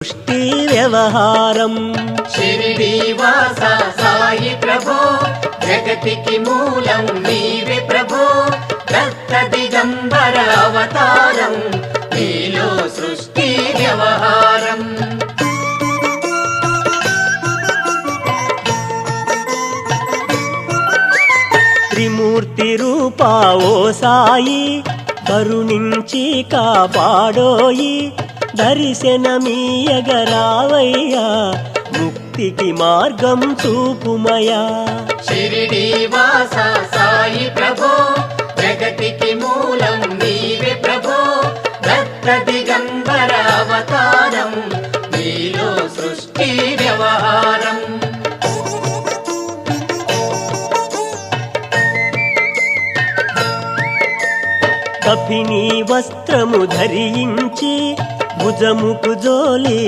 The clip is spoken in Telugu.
సృష్టి వ్యవహారం షిరిడి వాస సాయి ప్రభో జగతికి మూలం నీవే ప్రభో దత్త దిగంబర అవతారం నీలో సృష్టి వ్యవహారం త్రిమూర్తి రూపా ఓ సాయి కరుణించి కాపాడోయి దర్శనమీయగరావయ్యా ముక్తికి మార్గం చూపుమయా షిరిడి వాస సాయి ప్రభో జగతికి మూలం నీవే ప్రభో దత్త దిగంబర అవతారం నీలో సృష్టి వ్యవహారం కఫిని వస్త్రము ధరించి భుజముకు జోలి